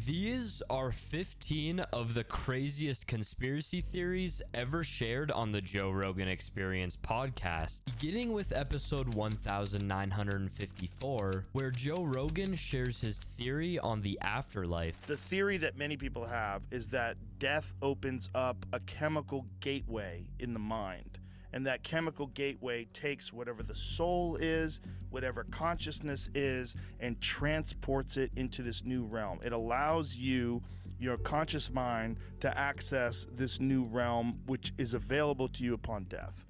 These are 15 of the craziest conspiracy theories ever shared on the Joe Rogan Experience podcast, beginning with episode 1954, where Joe Rogan shares his theory on the afterlife. The theory that many people have is that death opens up a chemical gateway in the mind. And that chemical gateway takes whatever the soul is, whatever consciousness is, and transports it into this new realm. It allows you, your conscious mind, to access this new realm, which is available to you upon death.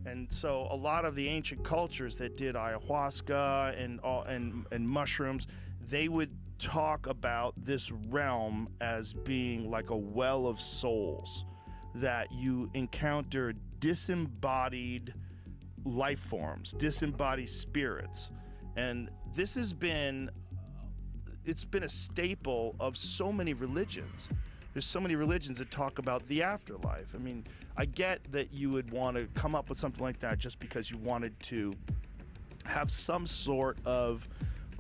And so a lot of the ancient cultures that did ayahuasca and mushrooms, they would talk about this realm as being like a well of souls, that you encounter disembodied life forms, disembodied spirits. And this has been, it's been a staple of so many religions. There's so many religions that talk about the afterlife. I mean, I get that you would want to come up with something like that just because you wanted to have some sort of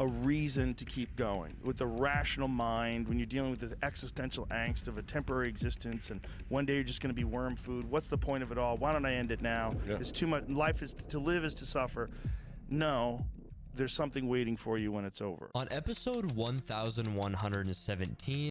a reason to keep going with the rational mind when you're dealing with this existential angst of a temporary existence and one day you're just going to be worm food. What's the point of it all? Why don't I end it now? Yeah. It's too much. Life is to live is to suffer. No, there's something waiting for you when it's over. On episode 1117,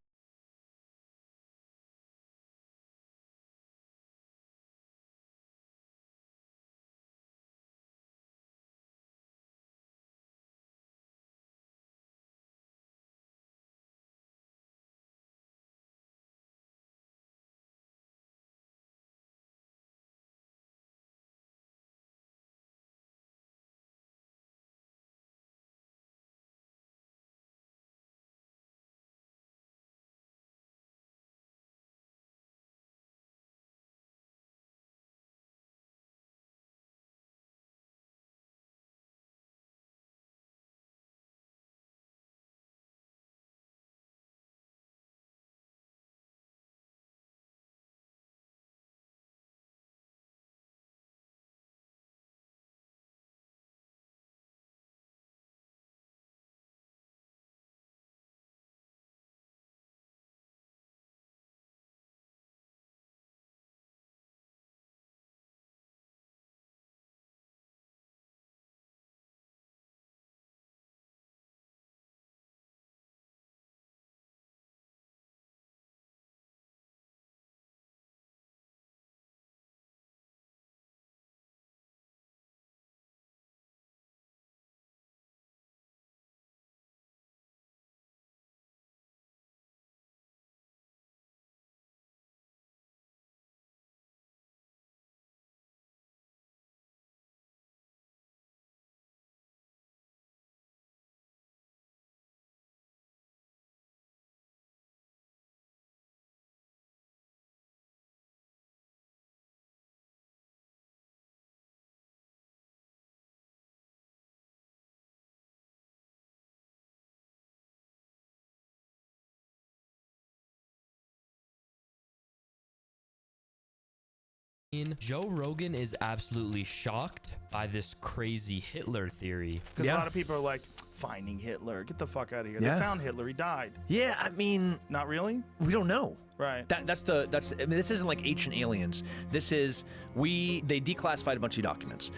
Joe Rogan is absolutely shocked by this crazy Hitler theory. Because a lot of people are like, finding Hitler, get the fuck out of here. Yeah. They found Hitler, he died. Yeah, I mean, Not really? we don't know. Right. I mean, this isn't like Ancient Aliens. This is, they declassified a bunch of documents.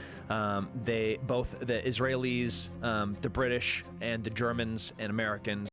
They, both the Israelis, the British, and the Germans and Americans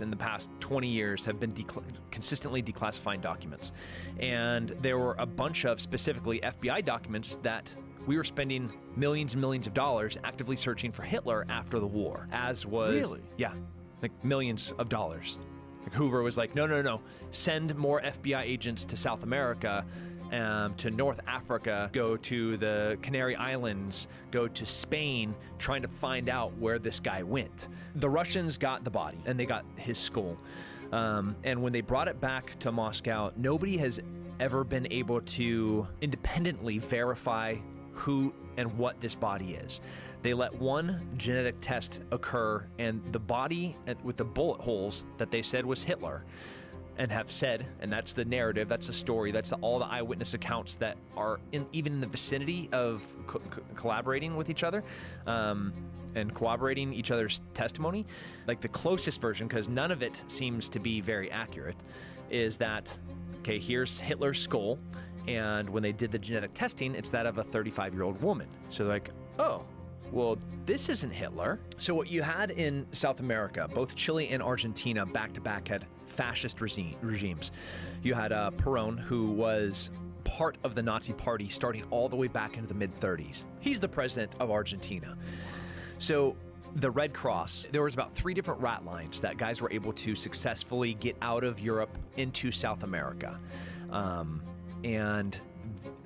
in the past 20 years have been consistently declassifying documents. And there were a bunch of specifically FBI documents that we were spending millions and millions of dollars actively searching for Hitler after the war, as was... Really? Yeah, like millions of dollars. Like Hoover was like, no, send more FBI agents to South America, to North Africa, go to the Canary Islands, go to Spain, trying to find out where this guy went. The Russians got the body, and they got his skull. And when they brought it back to Moscow, nobody has ever been able to independently verify who and what this body is. They let one genetic test occur, and the body with the bullet holes that they said was Hitler, and have said, and that's the narrative, that's the story, that's all the eyewitness accounts that are even in the vicinity of collaborating with each other, and corroborating each other's testimony. Like the closest version, because none of it seems to be very accurate, is that, okay, here's Hitler's skull, and when they did the genetic testing, it's that of a 35-year-old woman. So they're like, oh, well, this isn't Hitler. So what you had in South America, both Chile and Argentina back-to-back had fascist regimes. You had Perón, who was part of the Nazi party starting all the way back into the mid-30s. He's the president of Argentina. So the Red Cross, there was about 3 different rat lines that guys were able to successfully get out of Europe into South America. And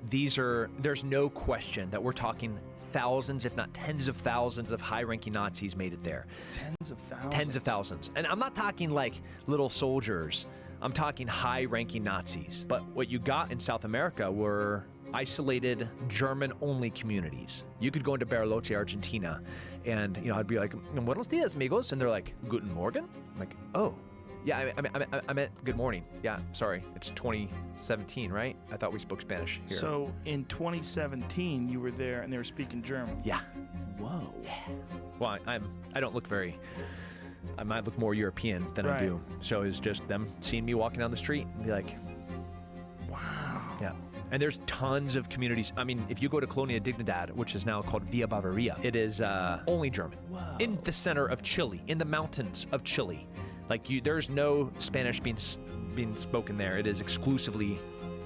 there's no question that we're talking thousands, if not tens of thousands of high-ranking Nazis made it there. Tens of thousands? Tens of thousands. And I'm not talking like little soldiers. I'm talking high-ranking Nazis. But what you got in South America were isolated German-only communities. You could go into Bariloche, Argentina, and I'd be like, "Buenos dias, amigos," and they're like, "Guten Morgen?" I'm like, "Oh, yeah, I meant good morning. Yeah, sorry, it's 2017, right? I thought we spoke Spanish here." So in 2017, you were there and they were speaking German. Yeah. Whoa. Yeah. Well, I don't look very. I might look more European than I do. So it's just them seeing me walking down the street and be like, wow. Yeah. And there's tons of communities. I mean, if you go to Colonia Dignidad, which is now called Villa Bavaria, it is only German. Whoa. In the center of Chile, in the mountains of Chile. Like there's no Spanish being spoken there. It is exclusively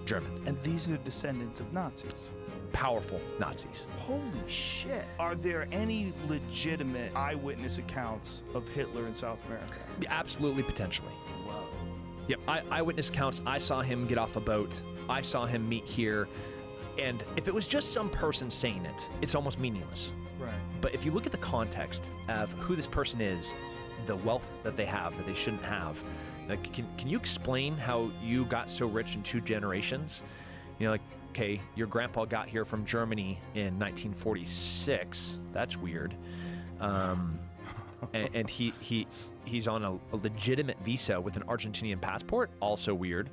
German. And these are descendants of Nazis. Powerful Nazis. Holy shit. Are there any legitimate eyewitness accounts of Hitler in South America? Absolutely, potentially. Whoa. Yep, eyewitness accounts. I saw him get off a boat. I saw him meet here. And if it was just some person saying it, it's almost meaningless. Right. But if you look at the context of who this person is, the wealth that they have that they shouldn't have, like, can you explain how you got so rich in 2 generations? Like, okay, your grandpa got here from Germany in 1946. That's weird. And he's on a legitimate visa with an Argentinian passport. Also weird.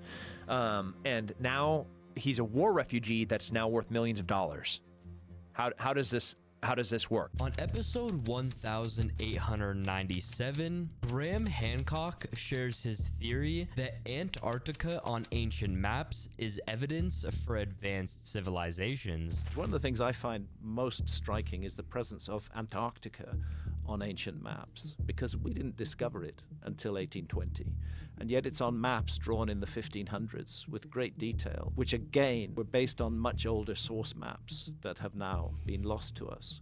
And now he's a war refugee that's now worth millions of dollars. How does this work? On episode 1897, Graham Hancock shares his theory that Antarctica on ancient maps is evidence for advanced civilizations. One of the things I find most striking is the presence of Antarctica on ancient maps, because we didn't discover it until 1820. And yet it's on maps drawn in the 1500s with great detail, which again were based on much older source maps that have now been lost to us.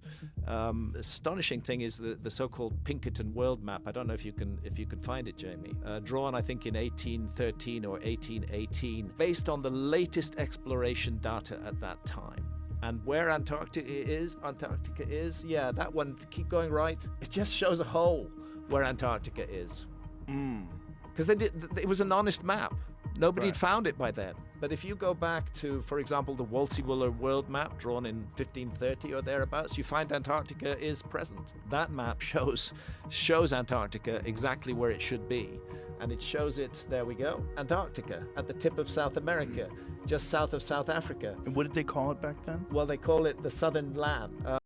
Astonishing thing is the so-called Pinkerton world map. I don't know if you can find it, Jamie. Drawn, I think, in 1813 or 1818, based on the latest exploration data at that time. And where Antarctica is, yeah, that one, keep going right. It just shows a hole where Antarctica is. Because it was an honest map. Nobody had found it by then. But if you go back to, for example, the Wolsey-Wooler world map drawn in 1530 or thereabouts, you find Antarctica is present. That map shows Antarctica exactly where it should be. And it shows it, there we go, Antarctica, at the tip of South America, just south of South Africa. And what did they call it back then? Well, they call it the Southern Land.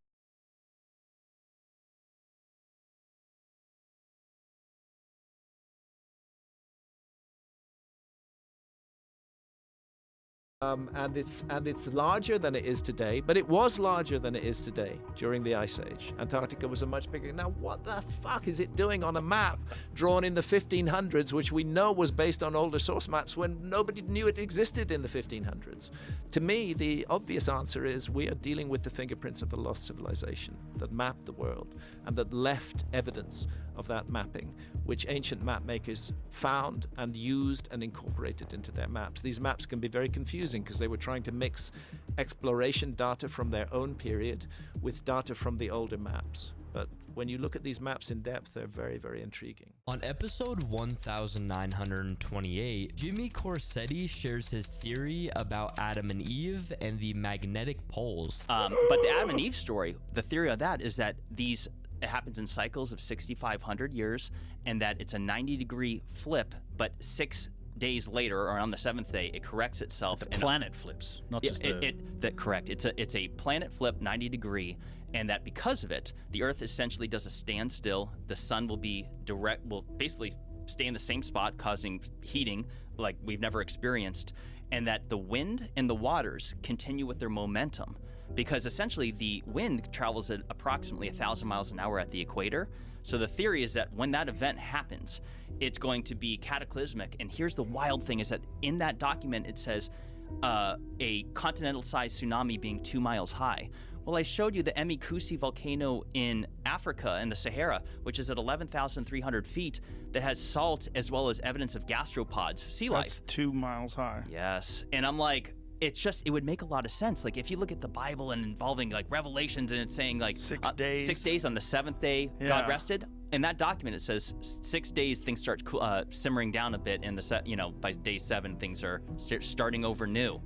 And it's larger than it is today, but it was larger than it is today during the Ice Age. Antarctica was a much bigger. Now, what the fuck is it doing on a map drawn in the 1500s, which we know was based on older source maps when nobody knew it existed in the 1500s? To me, the obvious answer is we are dealing with the fingerprints of a lost civilization that mapped the world and that left evidence of that mapping, which ancient map makers found and used and incorporated into their maps. These maps can be very confusing because they were trying to mix exploration data from their own period with data from the older maps. But when you look at these maps in depth, they're very, very intriguing. On episode 1928, Jimmy Corsetti shares his theory about Adam and Eve and the magnetic poles. But the Adam and Eve story, the theory of that is that it happens in cycles of 6,500 years, and that it's a 90-degree flip, but 6 days later, or on the 7th day, it corrects itself. The planet flips, not just correct. It's a planet flip, 90-degree, and that because of it, the Earth essentially does a standstill. The sun will basically stay in the same spot, causing heating like we've never experienced, and that the wind and the waters continue with their momentum. Because essentially the wind travels at approximately 1,000 miles an hour at the equator. So the theory is that when that event happens, it's going to be cataclysmic. And here's the wild thing is that in that document, it says a continental-sized tsunami being 2 miles high. Well, I showed you the Emikusi volcano in Africa in the Sahara, which is at 11,300 feet, that has salt as well as evidence of gastropods, sea life. That's 2 miles high. Yes. And I'm like, it would make a lot of sense. Like if you look at the Bible and involving like Revelations and it's saying like 6 days. 6 days on the 7th day, God rested. In that document, it says 6 days things start simmering down a bit, and by day 7 things are starting over new.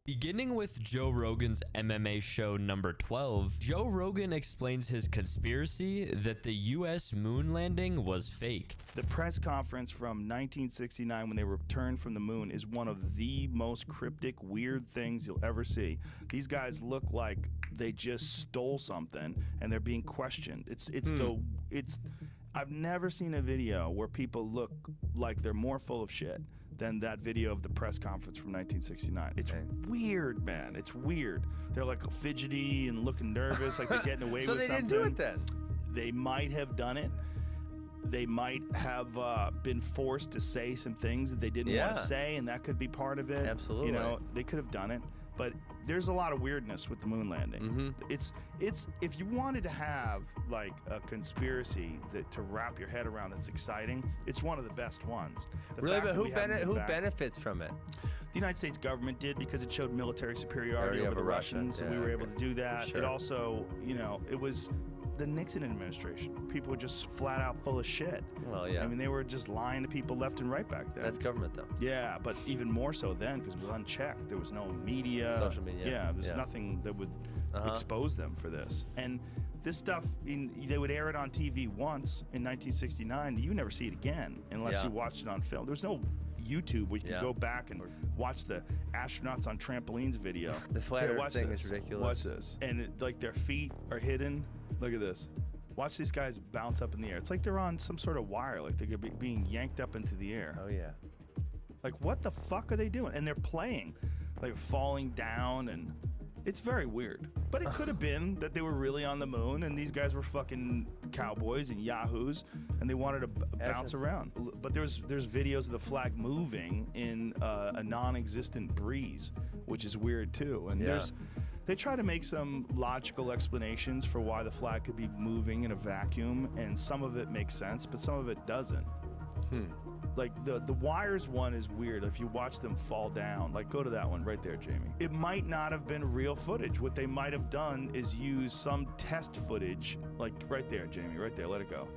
Beginning with Joe Rogan's MMA show number 12, Joe Rogan explains his conspiracy that the US moon landing was fake. The press conference from 1969 when they returned from the moon is one of the most cryptic, weird things you'll ever see. These guys look like they just stole something and they're being questioned. I've never seen a video where people look like they're more full of shit than that video of the press conference from 1969. It's weird, man. It's weird. They're like fidgety and looking nervous, like they're getting away so with something. So they didn't do it then? They might have done it. They might have been forced to say some things that they didn't want to say, and that could be part of it. Absolutely. They could have done it. But there's a lot of weirdness with the moon landing. Mm-hmm. It's if you wanted to have like a conspiracy to wrap your head around that's exciting, it's one of the best ones. Really, but who benefits from it? The United States government did, because it showed military superiority over the Russians, so we were able to do that. Sure. It also, it was the Nixon administration. People were just flat out full of shit. Well, yeah. I mean, they were just lying to people left and right back then. That's government, though. Yeah, but even more so then, because it was unchecked. There was no media. Social media. Yeah, there was nothing that would expose them for this. And this stuff, they would air it on TV once in 1969. You never see it again unless you watched it on film. There's no YouTube where you can go back and watch the astronauts on trampolines video. The flat Earth thing is ridiculous. Watch this. And like their feet are hidden. Look at this. Watch these guys bounce up in the air. It's like they're on some sort of wire, like they're being yanked up into the air. Oh, yeah. Like, what the fuck are they doing? And they're playing, like falling down, and it's very weird. But it could have been that they were really on the moon and these guys were fucking cowboys and yahoos and they wanted to bounce around. But there's videos of the flag moving in a non-existent breeze, which is weird too. And they try to make some logical explanations for why the flag could be moving in a vacuum, and some of it makes sense, but some of it doesn't. Like the wires one is weird. If you watch them fall down, like go to that one right there, Jamie. It might not have been real footage. What they might have done is use some test footage, like right there, Jamie, right there, let it go.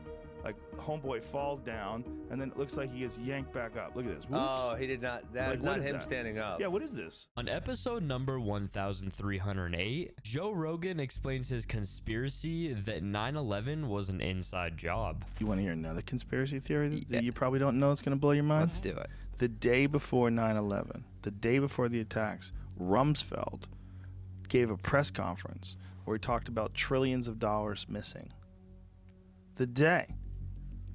Like homeboy falls down and then it looks like he gets yanked back up. Look at this. Whoops. Oh, he did not. That was not him standing up. Yeah, what is this? On episode number 1308, Joe Rogan explains his conspiracy that 9/11 was an inside job. You want to hear another conspiracy theory that you probably don't know? It's going to blow your mind? Let's do it. The day before 9/11, the day before the attacks, Rumsfeld gave a press conference where he talked about trillions of dollars missing. The day.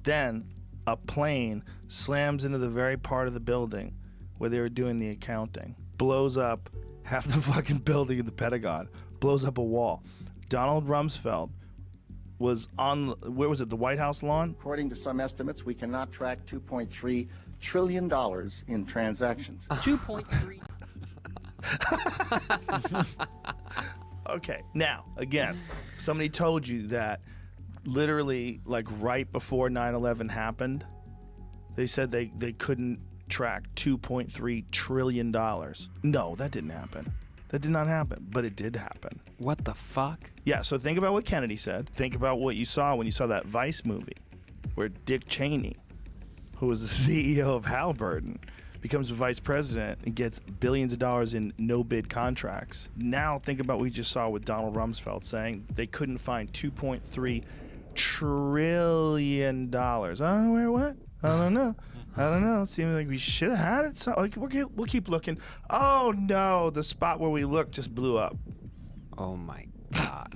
Then a plane slams into the very part of the building where they were doing the accounting, blows up half the fucking building in the Pentagon, blows up a wall. Donald Rumsfeld was on, where was it, the White House lawn? According to some estimates, we cannot track $2.3 trillion in transactions. 2.3. Okay, now, again, somebody told you that literally, like, right before 9/11 happened, they said they couldn't track $2.3 trillion. No, that didn't happen. That did not happen, but it did happen. What the fuck? Yeah, so think about what Kennedy said. Think about what you saw when you saw that Vice movie where Dick Cheney, who was the CEO of Halliburton, becomes a vice president and gets billions of dollars in no-bid contracts. Now think about what we just saw with Donald Rumsfeld saying they couldn't find $2.3 trillion. I don't know where it went. I don't know. It seems like we should have had it. So like, we'll keep looking. Oh no, the spot where we looked just blew up. Oh my god.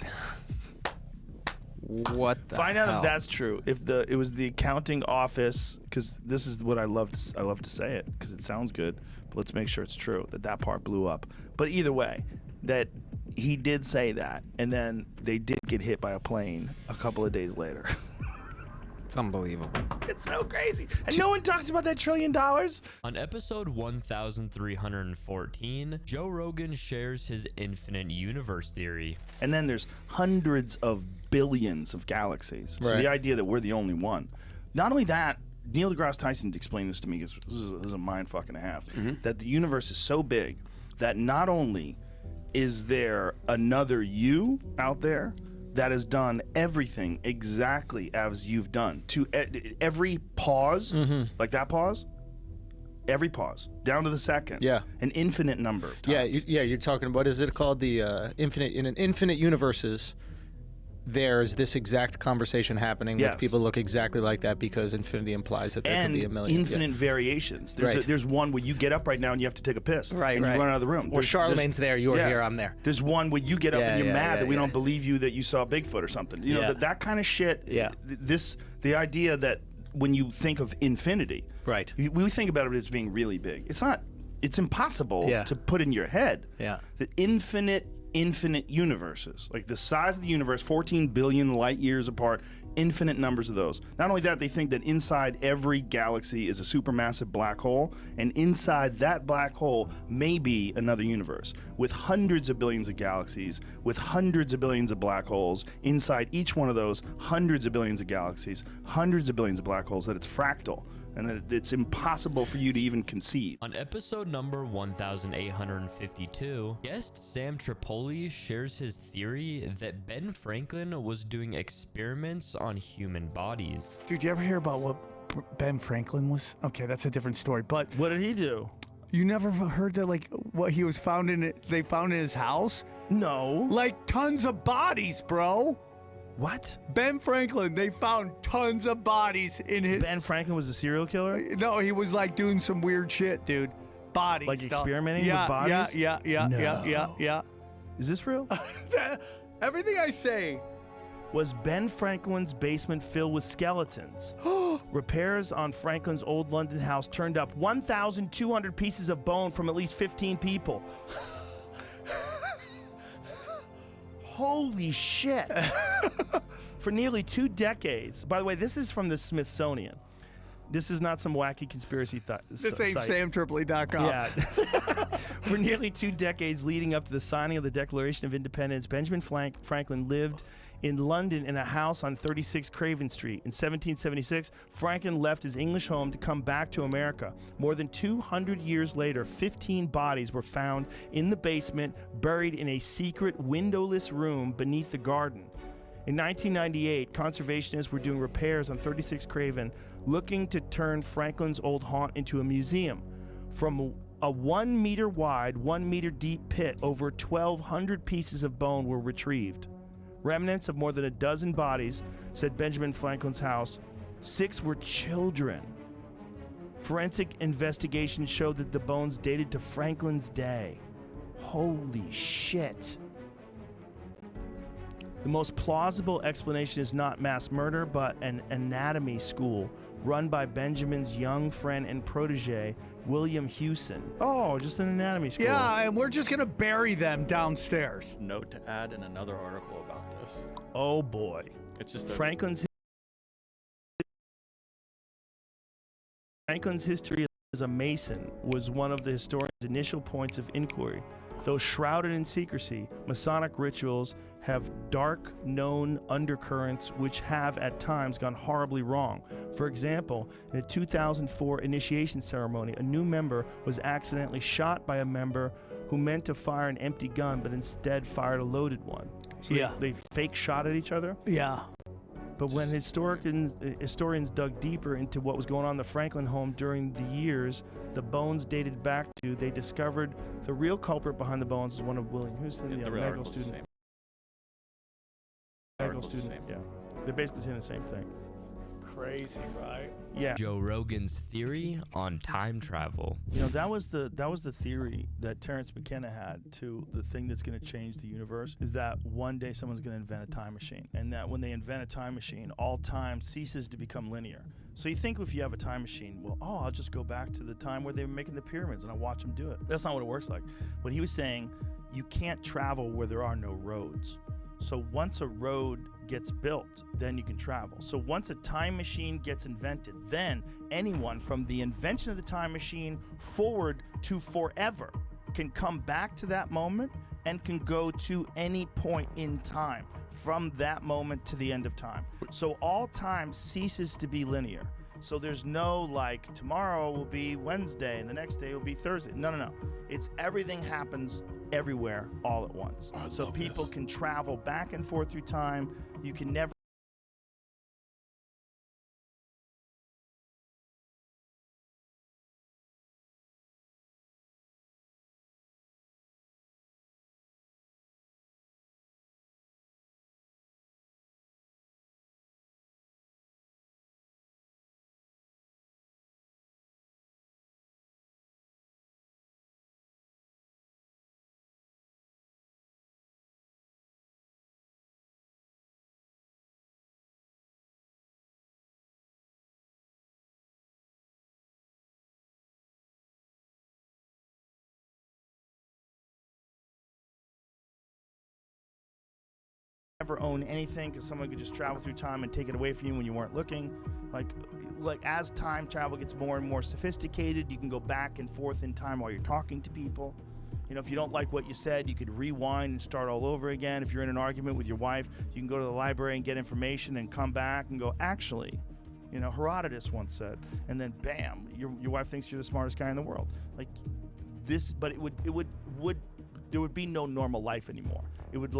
What the Find hell? out if that's true. If it was the accounting office, because this is what I love to say it because it sounds good. But let's make sure it's true that part blew up. But either way, that he did say that, and then they did get hit by a plane a couple of days later. It's unbelievable. It's so crazy. And no one talks about that $1 trillion. On episode 1314, Joe Rogan shares his infinite universe theory. And then there's hundreds of billions of galaxies. So Right. the idea that we're the only one. Not only that, Neil deGrasse Tyson explained this to me because this is a mind fuck and a half. That the universe is so big that not only is there another you out there that has done everything exactly as you've done to every pause, like that pause, every pause down to the second, Yeah. an infinite number of times. You're talking, what is it called? The infinite, in an infinite universes, there's this exact conversation happening Yes. with people look exactly like that because infinity implies that there And could be a million. infinite variations. There's Right. there's one where you get up right now and you have to take a piss, Right, and right. you run out of the room. Or Charlemagne's there, you're here, I'm there. There's one where you get up Yeah, and you're yeah, mad yeah, that we yeah. don't believe you that you saw Bigfoot or something. You know, Yeah. that kind of shit. Yeah. The idea that when you think of infinity, Right. we think about it as being really big. It's not. It's impossible Yeah. to put in your head. Yeah. The infinite universes, like the size of the universe, 14 billion light years apart, infinite numbers of those. Not only that, they think that inside every galaxy is a supermassive black hole, and inside that black hole may be another universe with hundreds of billions of galaxies, with hundreds of billions of black holes. Inside each one of those, hundreds of billions of galaxies, hundreds of billions of black holes, that it's fractal. And that it's impossible for you to even conceive. On episode number 1852, guest Sam Tripoli shares his theory that Ben Franklin was doing experiments on human bodies. Dude, you ever hear about what Ben Franklin was? Okay, that's a different story. But What did he do? you never heard that, like, what he was found in it? They found in his house? No. Like tons of bodies, bro. What? Ben Franklin, they found tons of bodies in his. Ben Franklin was a serial killer? No, he was like doing some weird shit, dude. Bodies. Like stuff. experimenting yeah, with bodies? Yeah. Is this real? Everything I say. Was Ben Franklin's basement filled with skeletons? Repairs on Franklin's old London house turned up 1,200 pieces of bone from at least 15 people. Holy shit. For nearly 2 decades. By the way, this is from the Smithsonian. This is not some wacky conspiracy This ain't site. samtripoli.com. Yeah. For nearly 2 decades leading up to the signing of the Declaration of Independence, Benjamin Franklin lived in London in a house on 36 Craven Street. In 1776, Franklin left his English home to come back to America. More than 200 years later, 15 bodies were found in the basement, buried in a secret windowless room beneath the garden. In 1998, conservationists were doing repairs on 36 Craven, looking to turn Franklin's old haunt into a museum. From a 1 meter wide, 1 meter deep pit, over 1,200 pieces of bone were retrieved. Remnants of more than a dozen bodies, said Benjamin Franklin's house. 6 were children. Forensic investigation showed that the bones dated to Franklin's day. Holy shit. The most plausible explanation is not mass murder, but an anatomy school run by Benjamin's young friend and protege, William Hewson. Oh, just an anatomy school. Yeah, and we're just gonna bury them downstairs. Note to add in another article about this. Oh boy. It's just Franklin's history as a Mason was one of the historian's initial points of inquiry. Though shrouded in secrecy, Masonic rituals have dark, known undercurrents which have at times gone horribly wrong. For example, in a 2004 initiation ceremony, a new member was accidentally shot by a member who meant to fire an empty gun but instead fired a loaded one. So they fake shot at each other? Yeah. But when historians dug deeper into what was going on in the Franklin home during the years the bones dated back to, they discovered the real culprit behind the bones is one of William Houston, the medical student. Medical student, yeah. They're basically saying the same thing. Crazy, right? Yeah. Joe Rogan's theory on time travel. You know, that was the theory that Terence McKenna had to the thing that's going to change the universe is that one day someone's going to invent a time machine, and that when they invent a time machine, all time ceases to become linear. So you think if you have a time machine, well, I'll just go back to the time where they were making the pyramids and I'll watch them do it. That's not what it works like. What he was saying, you can't travel where there are no roads. So once a road gets built, then you can travel. So once a time machine gets invented, then anyone from the invention of the time machine forward to forever can come back to that moment and can go to any point in time from that moment to the end of time. So all time ceases to be linear. So there's no like tomorrow will be Wednesday and the next day will be Thursday. No. It's everything happens everywhere all at once. So people can travel back and forth through time. You can never ever own anything because someone could just travel through time and take it away from you when you weren't looking. Like as time travel gets more and more sophisticated, you can go back and forth in time while you're talking to people. You know, if you don't like what you said, you could rewind and start all over again. If you're in an argument with your wife, you can go to the library and get information and come back and go, actually, you know, Herodotus once said, and then bam, your wife thinks you're the smartest guy in the world. Like this, but there would be no normal life anymore. It would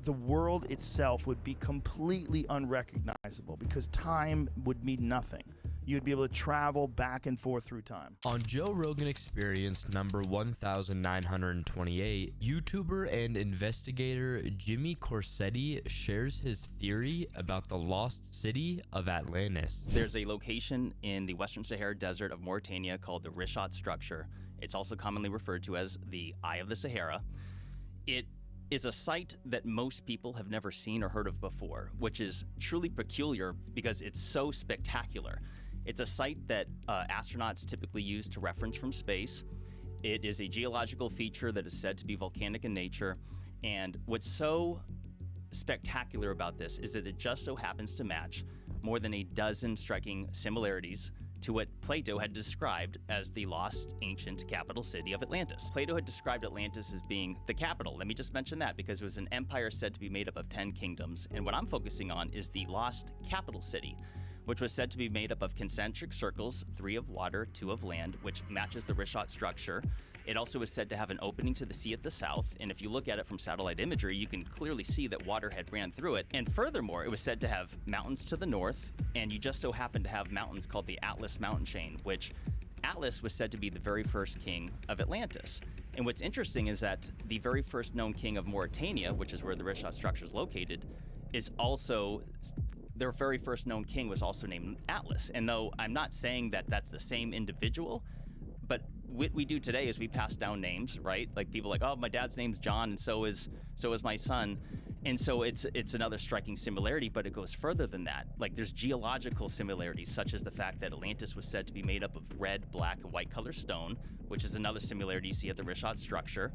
the world itself would be completely unrecognizable because time would mean nothing. You'd be able to travel back and forth through time. On Joe Rogan Experience number 1928, YouTuber and investigator Jimmy Corsetti shares his theory about the lost city of Atlantis. There's a location in the Western Sahara Desert of Mauritania called the Rishat Structure. It's also commonly referred to as the Eye of the Sahara. It is a site that most people have never seen or heard of before, which is truly peculiar because it's so spectacular. It's a site that astronauts typically use to reference from space. It is a geological feature that is said to be volcanic in nature. And what's so spectacular about this is that it just so happens to match more than a dozen striking similarities to what Plato had described as the lost ancient capital city of Atlantis. Plato had described Atlantis as being the capital. Let me just mention that because it was an empire said to be made up of 10 kingdoms. And what I'm focusing on is the lost capital city, which was said to be made up of concentric circles, 3 of water, 2 of land, which matches the Rishat structure. It also was said to have an opening to the sea at the south, and if you look at it from satellite imagery, you can clearly see that water had ran through it. And furthermore, it was said to have mountains to the north, and you just so happen to have mountains called the Atlas mountain chain, which Atlas was said to be the very first king of Atlantis. And what's interesting is that the very first known king of Mauritania, which is where the Rishat structure is located, is also their very first known king was also named Atlas. And though I'm not saying that that's the same individual, but what we do today is we pass down names, right? Like people like, oh, my dad's name's John, and so is my son. And so it's another striking similarity, but it goes further than that. Like there's geological similarities, such as the fact that Atlantis was said to be made up of red, black, and white color stone, which is another similarity you see at the Richat structure.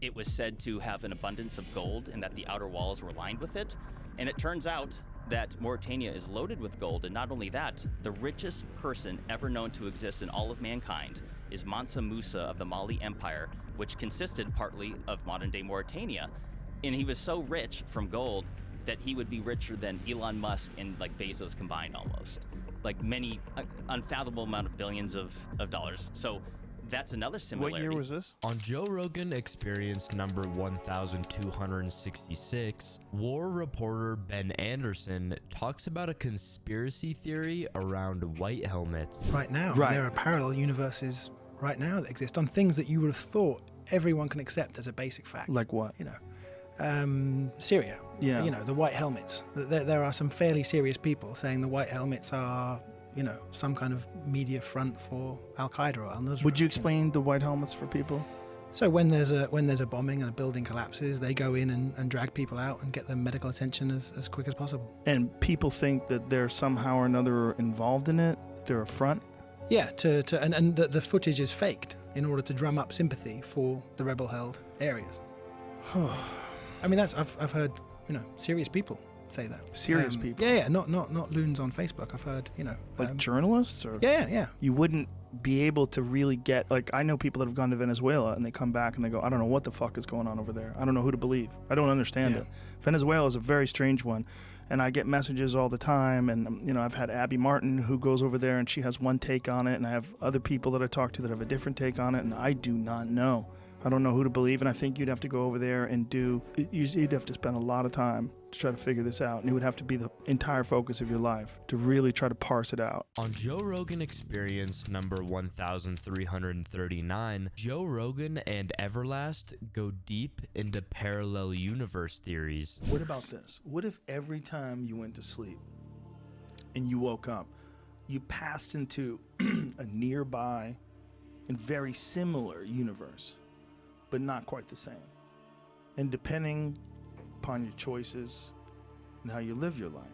It was said to have an abundance of gold and that the outer walls were lined with it. And it turns out that Mauritania is loaded with gold, and not only that, the richest person ever known to exist in all of mankind is Mansa Musa of the Mali Empire, which consisted partly of modern-day Mauritania. And he was so rich from gold that he would be richer than Elon Musk and like Bezos combined almost. Like many unfathomable amount of billions of dollars. So that's another similarity. What year was this? On Joe Rogan Experience number 1266, war reporter Ben Anderson talks about a conspiracy theory around white helmets. Right now, there are parallel universes right now that exist on things that you would have thought everyone can accept as a basic fact. Like what? You know, Syria. Yeah. You know, the white helmets. There are some fairly serious people saying the white helmets are, you know, some kind of media front for Al Qaeda or Al Nusra. Would you explain the white helmets for people? So when there's a bombing and a building collapses, they go in and drag people out and get them medical attention as quick as possible. And people think that they're somehow or another involved in it. They're a front. Yeah, and the footage is faked in order to drum up sympathy for the rebel-held areas. I mean, I've heard, you know, serious people say that. Serious people. Yeah, not loons on Facebook. I've heard, you know, like journalists or yeah. You wouldn't be able to really get, like, I know people that have gone to Venezuela and they come back and they go, I don't know what the fuck is going on over there. I don't know who to believe. I don't understand it. Venezuela is a very strange one. And I get messages all the time, and you know, I've had Abby Martin who goes over there and she has one take on it, and I have other people that I talk to that have a different take on it, and I do not know. I don't know who to believe, and I think you'd have to go over there and you'd have to spend a lot of time to try to figure this out, and it would have to be the entire focus of your life to really try to parse it out. On Joe Rogan Experience number 1339, Joe Rogan and Everlast go deep into parallel universe theories. What about this? What if every time you went to sleep and you woke up, you passed into a nearby and very similar universe, but not quite the same? And depending upon your choices and how you live your life,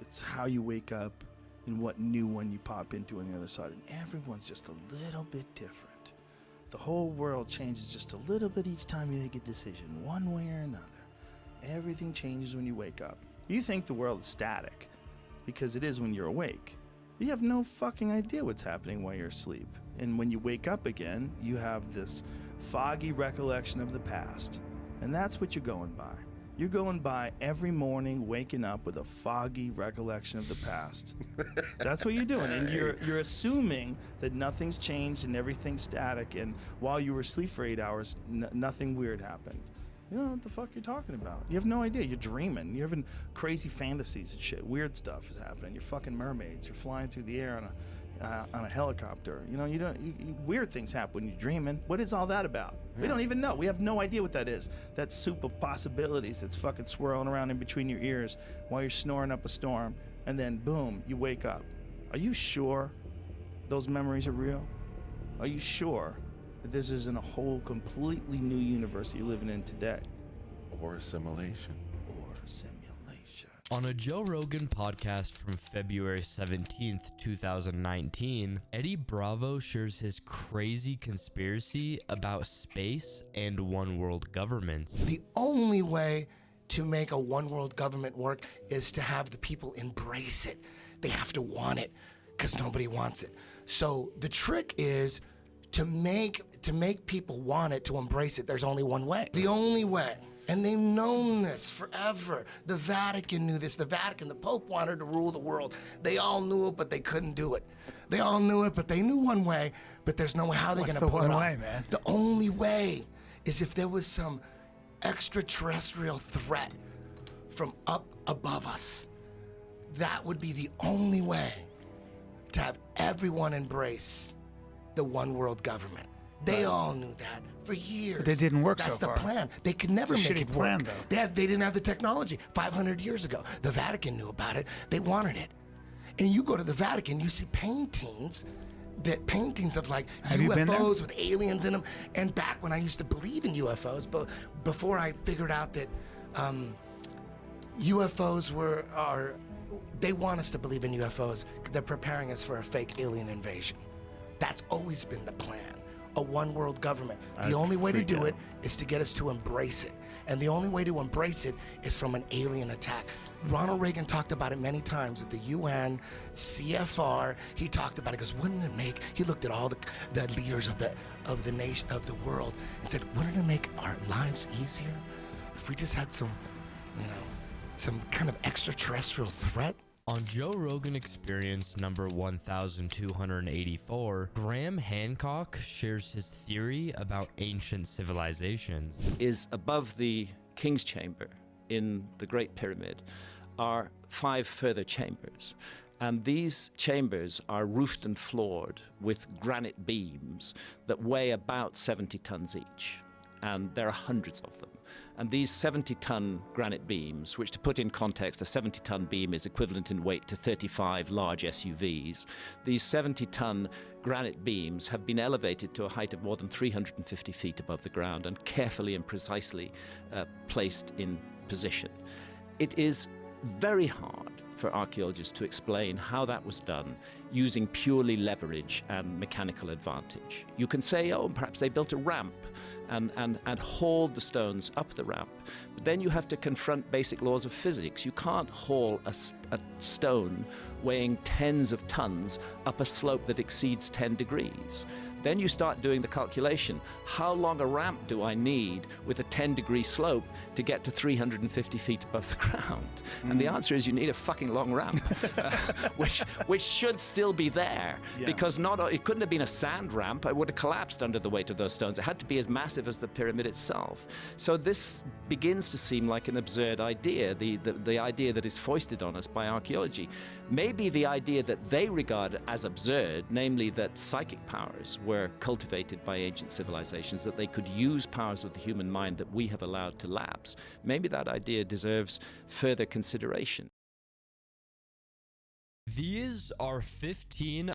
it's how you wake up and what new one you pop into on the other side. And everyone's just a little bit different. The whole world changes just a little bit each time you make a decision, one way or another. Everything changes when you wake up. You think the world is static because it is when you're awake. You have no fucking idea what's happening while you're asleep. And when you wake up again, you have this foggy recollection of the past. And that's what you're going by. You're going by every morning waking up with a foggy recollection of the past. That's what you're doing. And you're assuming that nothing's changed and everything's static. And while you were asleep for 8 hours, nothing weird happened. You don't know what the fuck you're talking about. You have no idea. You're dreaming. You're having crazy fantasies and shit. Weird stuff is happening. You're fucking mermaids. You're flying through the air on a helicopter. You know, weird things happen when you're dreaming. What is all that about? We don't even know. We have no idea what that is. That soup of possibilities that's fucking swirling around in between your ears while you're snoring up a storm, and then boom, you wake up. Are you sure those memories are real? Are you sure that this isn't a whole completely new universe you're living in today? Or a simulation. On a Joe Rogan podcast from February 17th, 2019, Eddie Bravo shares his crazy conspiracy about space and one world government. The only way to make a one world government work is to have the people embrace it. They have to want it because nobody wants it. So the trick is to make people want it, to embrace it. There's only one way. The only way. And they've known this forever. The Vatican knew this. The Pope wanted to rule the world. They all knew it, but they couldn't do it. They all knew it, but they knew one way, but there's no way how they're going to pull it off. What's the one way, man? The only way is if there was some extraterrestrial threat from up above us. That would be the only way to have everyone embrace the one world government. They all knew that for years. But it didn't work That's so far. That's the plan. They could never It's a make shitty it plan, work. though. They didn't have the technology 500 years ago. The Vatican knew about it. They wanted it. And you go to the Vatican, you see paintings of like UFOs with aliens in them. And back when I used to believe in UFOs, but before I figured out that UFOs they want us to believe in UFOs. They're preparing us for a fake alien invasion. That's always been the plan. A one world government. The only way to do it is to get us to embrace it. And the only way to embrace it is from an alien attack. Ronald Reagan talked about it many times at the UN, CFR. He talked about it because wouldn't it make, he looked at all the leaders of the nation, of the world, and said, wouldn't it make our lives easier if we just had some kind of extraterrestrial threat? On Joe Rogan Experience number 1284, Graham Hancock shares his theory about ancient civilizations. Is above the King's Chamber in the Great Pyramid are 5 further chambers. And these chambers are roofed and floored with granite beams that weigh about 70 tons each. And there are hundreds of them. And these 70-ton granite beams, which to put in context, a 70-ton beam is equivalent in weight to 35 large SUVs. These 70-ton granite beams have been elevated to a height of more than 350 feet above the ground and carefully and precisely placed in position. It is very hard for archaeologists to explain how that was done using purely leverage and mechanical advantage. You can say, oh, perhaps they built a ramp and hauled the stones up the ramp. But then you have to confront basic laws of physics. You can't haul a stone weighing tens of tons up a slope that exceeds 10 degrees. Then you start doing the calculation. How long a ramp do I need with a 10-degree slope to get to 350 feet above the ground? And the answer is you need a fucking long ramp, which should still be there, because it couldn't have been a sand ramp. It would have collapsed under the weight of those stones. It had to be as massive as the pyramid itself. So this begins to seem like an absurd idea, the idea that is foisted on us by archaeology. Maybe the idea that they regard as absurd, namely that psychic powers were cultivated by ancient civilizations, that they could use powers of the human mind that we have allowed to lapse. Maybe that idea deserves further consideration. These are 15